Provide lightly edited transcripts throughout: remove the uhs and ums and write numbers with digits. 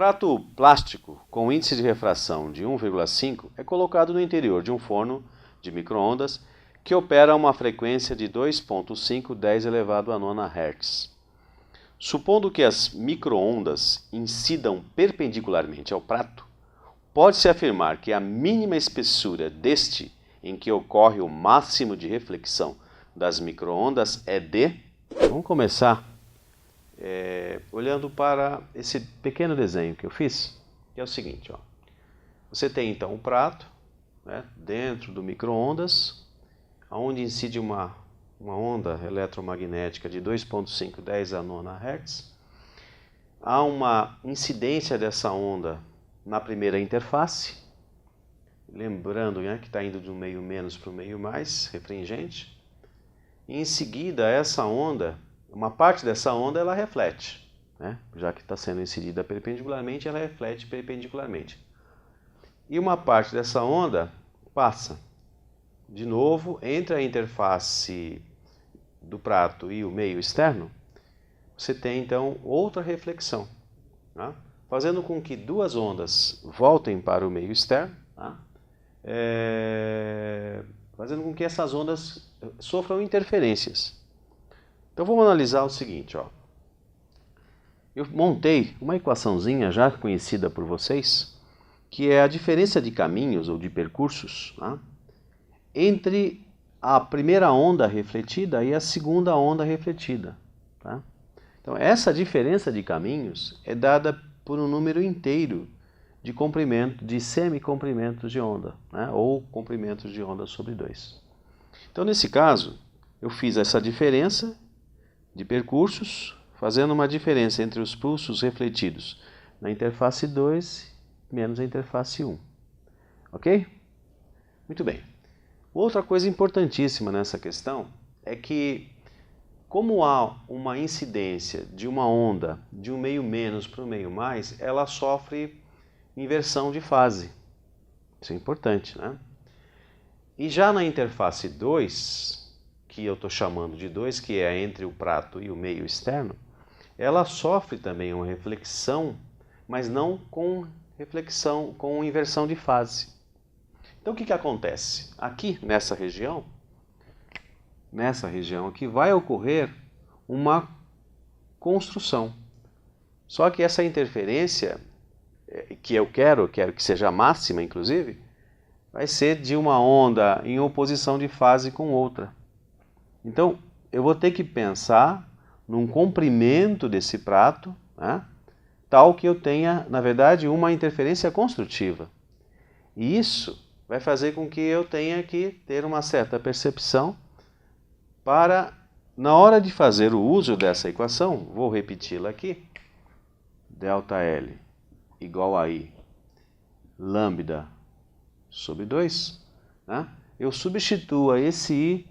prato plástico com índice de refração de 1,5 é colocado no interior de um forno de micro-ondas que opera a uma frequência de 2,5 10 elevado a 9 Hz. Supondo que as micro-ondas incidam perpendicularmente ao prato, pode-se afirmar que a mínima espessura deste, em que ocorre o máximo de reflexão das micro-ondas, é de... Vamos começar olhando para esse pequeno desenho que eu fiz, que é o seguinte. Você tem então um prato, né, dentro do micro-ondas, onde incide uma onda eletromagnética de 2,5 10 a 9 Hz. Há uma incidência dessa onda na primeira interface, lembrando, né, que está indo de um meio menos para o meio mais refringente. E em seguida, essa onda, uma parte dessa onda, ela reflete, né? Já que está sendo incidida perpendicularmente, ela reflete perpendicularmente. E uma parte dessa onda passa, de novo, entre a interface do prato e o meio externo. Você tem então outra reflexão, tá? Fazendo com que duas ondas voltem para o meio externo, tá? Fazendo com que essas ondas sofram interferências. Então vamos analisar o seguinte. Eu montei uma equaçãozinha já conhecida por vocês, que é a diferença de caminhos ou de percursos, tá, entre a primeira onda refletida e a segunda onda refletida. Tá? Então essa diferença de caminhos é dada por um número inteiro de comprimento, de semicomprimentos de onda, né? Ou comprimentos de onda sobre 2. Então nesse caso, eu fiz essa diferença de percursos, fazendo uma diferença entre os pulsos refletidos na interface 2 menos a interface 1. Ok? Muito bem. Outra coisa importantíssima nessa questão é que, como há uma incidência de uma onda de um meio menos para o meio mais, ela sofre inversão de fase. Isso é importante, né? E já na interface 2, que eu estou chamando de 2, que é entre o prato e o meio externo, ela sofre também uma reflexão, mas não com reflexão, com inversão de fase. Então o que acontece? Aqui nessa região aqui vai ocorrer uma construção. Só que essa interferência, que eu quero que seja máxima, inclusive, vai ser de uma onda em oposição de fase com outra. Então, eu vou ter que pensar num comprimento desse prato, né, tal que eu tenha, na verdade, uma interferência construtiva. E isso vai fazer com que eu tenha que ter uma certa percepção para, na hora de fazer o uso dessa equação, vou repeti-la aqui, ΔL igual a I lambda sobre 2, né? Eu substituo esse I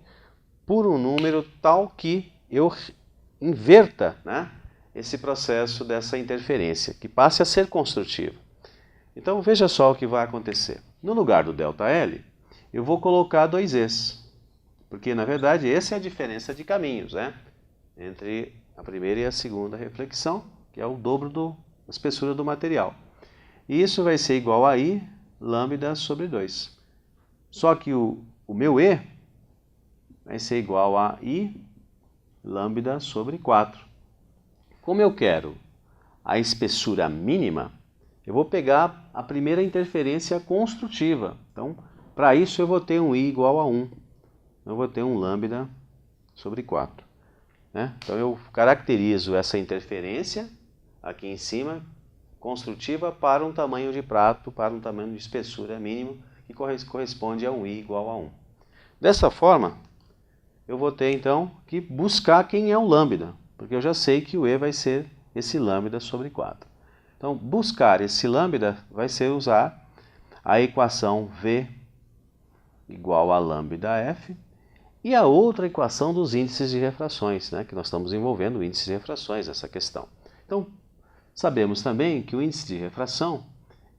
por um número tal que eu inverta, né, esse processo dessa interferência, que passe a ser construtivo. Então veja só o que vai acontecer. No lugar do ΔL, eu vou colocar 2Es, porque na verdade essa é a diferença de caminhos, né, entre a primeira e a segunda reflexão, que é o dobro da espessura do material. E isso vai ser igual a I lambda sobre 2. Só que o meu E vai ser igual a I lambda sobre 4. Como eu quero a espessura mínima, eu vou pegar a primeira interferência construtiva. Então, para isso eu vou ter um I igual a 1. Eu vou ter um lambda sobre 4. Né? Então eu caracterizo essa interferência aqui em cima, construtiva, para um tamanho de prato, para um tamanho de espessura mínimo, que corresponde a um I igual a 1. Dessa forma, eu vou ter então que buscar quem é o lambda, porque eu já sei que o E vai ser esse lambda sobre 4. Então, buscar esse lambda vai ser usar a equação V igual a lambda F e a outra equação dos índices de refrações, né, que nós estamos envolvendo o índice de refrações nessa questão. Então, sabemos também que o índice de refração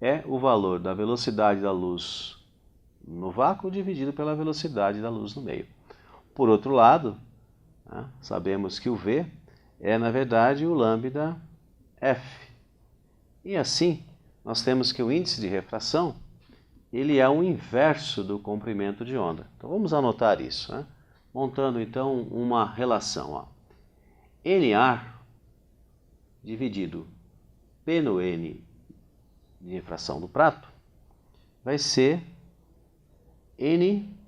é o valor da velocidade da luz no vácuo dividido pela velocidade da luz no meio. Por outro lado, né, sabemos que o V é, na verdade, o lambda F. E assim, nós temos que o índice de refração, ele é o inverso do comprimento de onda. Então vamos anotar isso, né? Montando então uma relação. Ó. NA dividido P no N de refração do prato vai ser N,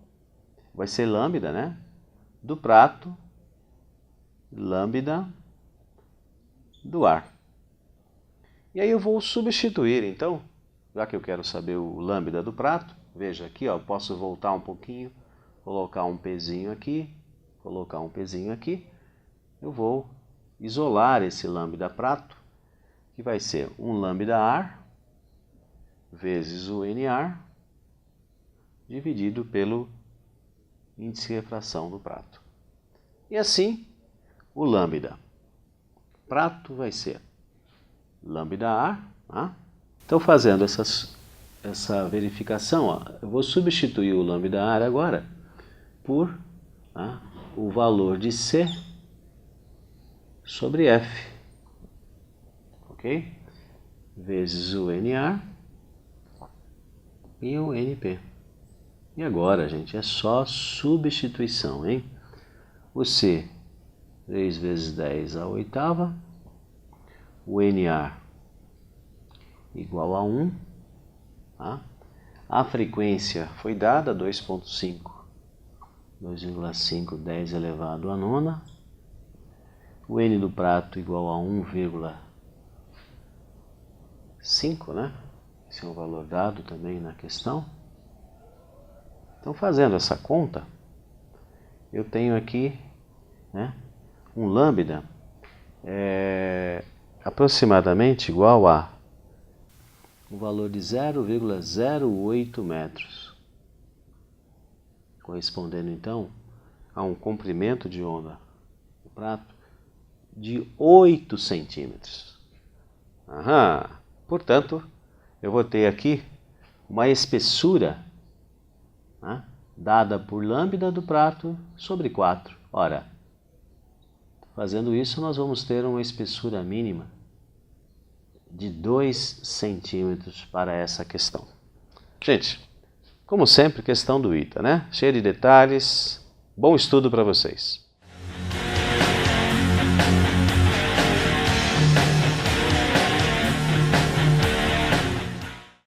vai ser lambda, né? Do prato, lambda do ar. E aí eu vou substituir, então, já que eu quero saber o lambda do prato, veja aqui, ó, posso voltar um pouquinho, colocar um pezinho aqui, colocar um pezinho aqui. Eu vou isolar esse lambda prato, que vai ser um lambda ar vezes o NA dividido pelo índice de refração do prato. E assim, o lambda prato vai ser lambda ar. Tá? Então, fazendo essa verificação, ó, eu vou substituir o lambda ar agora por o valor de C sobre F, ok? Vezes o NA e o NP. E agora, gente, é só substituição, hein? O C, 3 vezes 10 à oitava, o NA igual a 1, tá? A frequência foi dada, 2,5, 2,5, 10 elevado à nona, o N do prato igual a 1,5, né? Esse é um valor dado também na questão. Então, fazendo essa conta, eu tenho aqui, né, um lambda aproximadamente igual a um valor de 0,08 metros, correspondendo então a um comprimento de onda do prato de 8 centímetros. Portanto, eu vou ter aqui uma espessura, né, dada por lambda do prato sobre 4. Ora, fazendo isso, nós vamos ter uma espessura mínima de 2 centímetros para essa questão. Gente, como sempre, questão do ITA, né? Cheia de detalhes. Bom estudo para vocês.